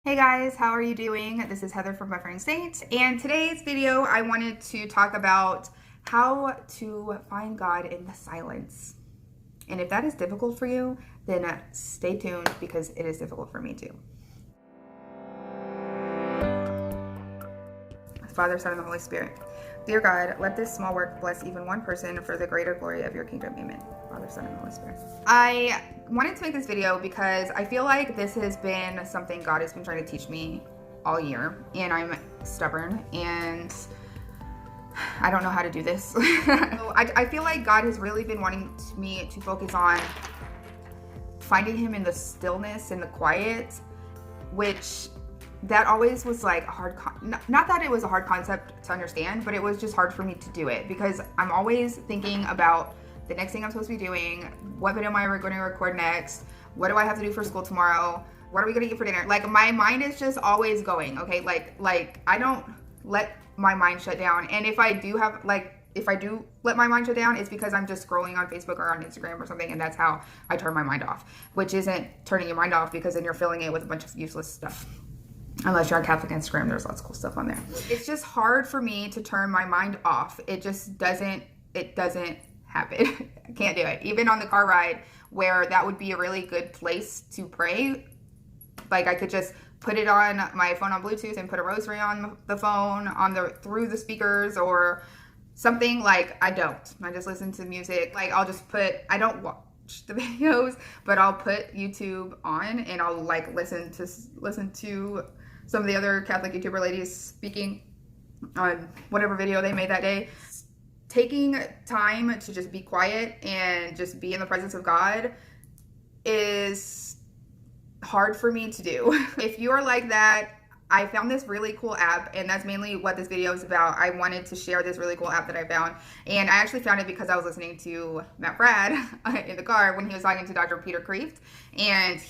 Hey guys, how are you doing? This is Heather from My Friend Saint, and today's video I wanted to talk about how to find God in the silence. And if that is difficult for you, then stay tuned because it is difficult for me too. Father, Son, and the Holy Spirit. Dear God, let this small work bless even one person for the greater glory of your kingdom. Amen. Father, Son, and Holy Spirit. I wanted to make this video because I feel like this has been something God has been trying to teach me all year, and I'm stubborn and I don't know how to do this. So I feel like God has really been wanting me to focus on finding Him in the stillness and the quiet, which that always was like a hard, not that it was a hard concept to understand, but it was just hard for me to do it because I'm always thinking about the next thing I'm supposed to be doing. What video am I going to record next? What do I have to do for school tomorrow? What are we going to eat for dinner? Like my mind is just always going, okay? Like I don't let my mind shut down. And if I do have if I do let my mind shut down, it's because I'm just scrolling on Facebook or on Instagram or something, and that's how I turn my mind off, which isn't turning your mind off because then you're filling it with a bunch of useless stuff. Unless you're on Catholic Instagram, there's lots of cool stuff on there. It's just hard for me to turn my mind off. It just doesn't happen. I can't do it. Even on the car ride where that would be a really good place to pray. Like I could just put it on my phone on Bluetooth and put a rosary on the phone through the speakers or something. Like I just listen to music. Like I don't watch the videos, but I'll put YouTube on and I'll like listen to some of the other Catholic YouTuber ladies speaking on whatever video they made that day. Taking time to just be quiet and just be in the presence of God is hard for me to do. If you're like that, I found this really cool app, and that's mainly what this video is about. I wanted to share this really cool app that I found, and I actually found it because I was listening to Matt Brad in the car when he was talking to Dr. Peter Kreeft, and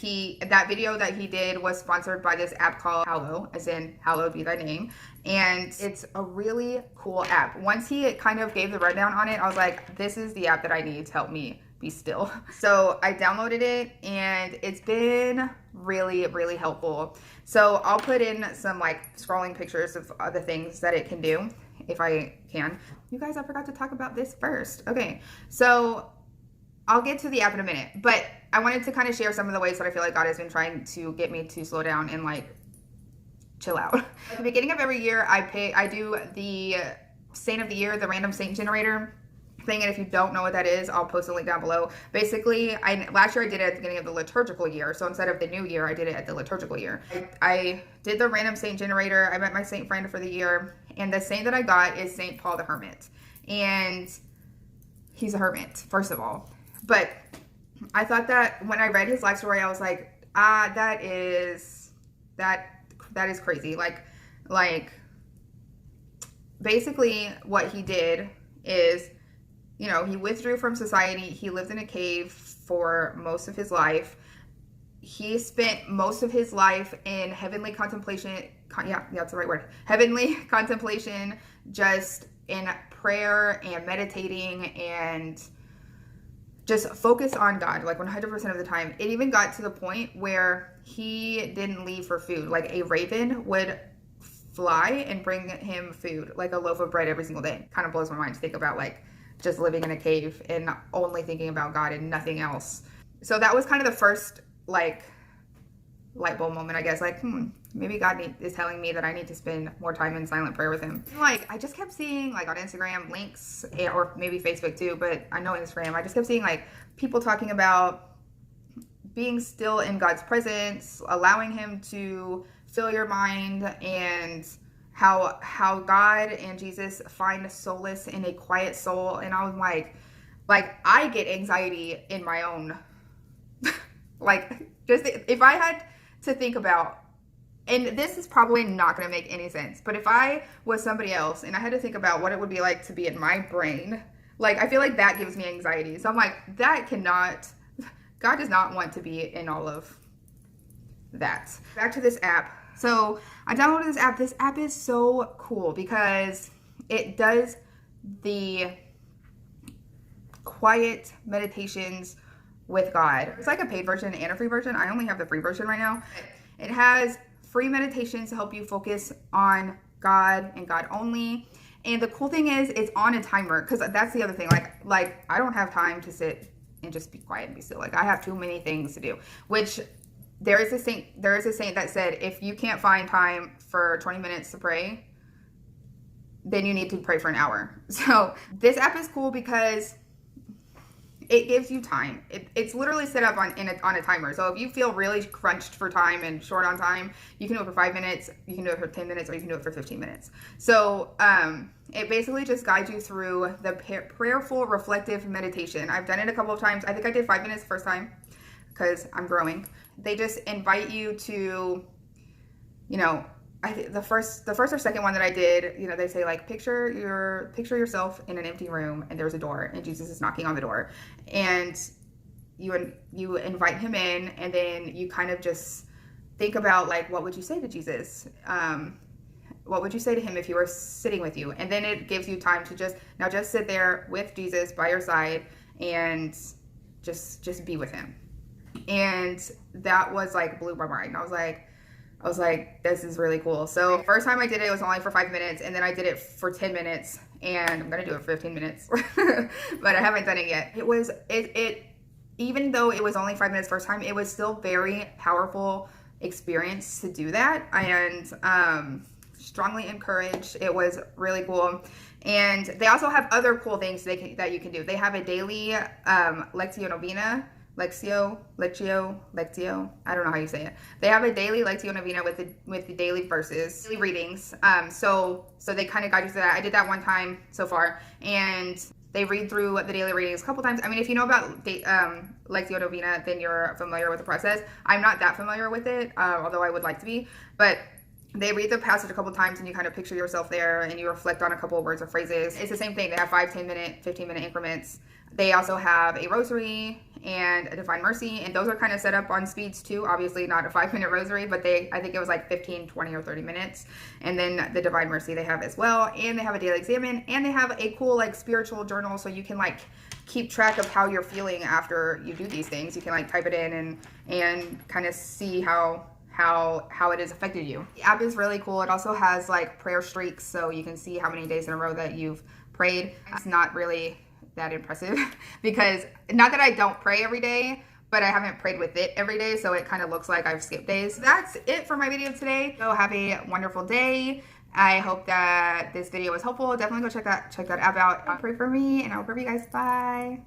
that video that he did was sponsored by this app called Hallow, as in hallowed be thy name, and it's a really cool app. Once he kind of gave the rundown on it, I was like, this is the app that I need to help me be still. So I downloaded it and it's been really, really helpful. So I'll put in some like scrolling pictures of other things that it can do if I can. You guys, I forgot to talk about this first. Okay, so I'll get to the app in a minute, but I wanted to kind of share some of the ways that I feel like God has been trying to get me to slow down and like chill out. At the beginning of every year, I do the Saint of the Year, the random saint generator thing, and if you don't know what that is, I'll post a link down below. Basically, last year I did it at the beginning of the liturgical year, so instead of the new year, I did it at the liturgical year. I did the random saint generator. I met my saint friend for the year, and the saint that I got is Saint Paul the Hermit, and he's a hermit, first of all. But I thought that when I read his life story, I was like, that is crazy. Like basically what he did is, you know, he withdrew from society. He lived in a cave for most of his life. He spent most of his life in heavenly contemplation. Yeah, that's the right word. Heavenly contemplation, just in prayer and meditating and just focus on God, like 100% of the time. It even got to the point where he didn't leave for food. Like a raven would fly and bring him food, like a loaf of bread every single day. Kind of blows my mind to think about like just living in a cave and only thinking about God and nothing else. So that was kind of the first like light bulb moment, I guess. Like, maybe God is telling me that I need to spend more time in silent prayer with him. Like, I just kept seeing like on Instagram links, or maybe Facebook too, but I know Instagram, I just kept seeing like people talking about being still in God's presence, allowing him to fill your mind, and how God and Jesus find solace in a quiet soul. And I was like I get anxiety in my own like, just if I had to think about, and this is probably not going to make any sense, but if I was somebody else and I had to think about what it would be like to be in my brain, like I feel like that gives me anxiety. So I'm like, God does not want to be in all of that. Back to this app. So I downloaded this app. This app is so cool because it does the quiet meditations with God. It's like a paid version and a free version. I only have the free version right now. It has free meditations to help you focus on God and God only. And the cool thing is it's on a timer, because that's the other thing. Like I don't have time to sit and just be quiet and be still. Like I have too many things to do, which there is a saint that said, if you can't find time for 20 minutes to pray, then you need to pray for an hour. So this app is cool because it gives you time. It's literally set up on a timer. So if you feel really crunched for time and short on time, you can do it for 5 minutes, you can do it for 10 minutes, or you can do it for 15 minutes. So it basically just guides you through the prayerful reflective meditation. I've done it a couple of times. I think I did 5 minutes the first time because I'm growing. They just invite you to, you know, the first or second one that I did, you know, they say like picture yourself in an empty room and there's a door and Jesus is knocking on the door, and you invite him in, and then you kind of just think about like, what would you say to Jesus? What would you say to him if he were sitting with you? And then it gives you time to just sit there with Jesus by your side and just be with him. And that was like blew my mind. I was like, this is really cool. So first time I did it was only for 5 minutes, and then I did it for 10 minutes, and I'm gonna do it for 15 minutes, but I haven't done it yet. It even though it was only 5 minutes first time, it was still very powerful experience to do that, and strongly encouraged. It was really cool. And they also have other cool things that you can do. They have a daily Lectio Novena. Lectio, I don't know how you say it. They have a daily Lectio Novena with the daily verses, daily readings. So they kind of guide you through that. I did that one time so far, and they read through the daily readings a couple times. I mean, if you know about Lectio Novena, then you're familiar with the process. I'm not that familiar with it, although I would like to be, but they read the passage a couple times, and you kind of picture yourself there, and you reflect on a couple of words or phrases. It's the same thing. They have 5, 10 minute, 15 minute increments. They also have a rosary and a divine mercy, and those are kind of set up on speeds too. Obviously not a 5 minute rosary, but I think it was like 15, 20, or 30 minutes. And then the divine mercy they have as well, and they have a daily examine, and they have a cool like spiritual journal, so you can like keep track of how you're feeling after you do these things. You can like type it in and kind of see how it has affected you. The app is really cool. It also has like prayer streaks, so you can see how many days in a row that you've prayed. It's not really that impressive because, not that I don't pray every day, but I haven't prayed with it every day, so it kind of looks like I've skipped days. That's it for my video today. So have a wonderful day. I hope that this video was helpful. Definitely go check that app out. Pray for me, and I'll pray for you guys. Bye.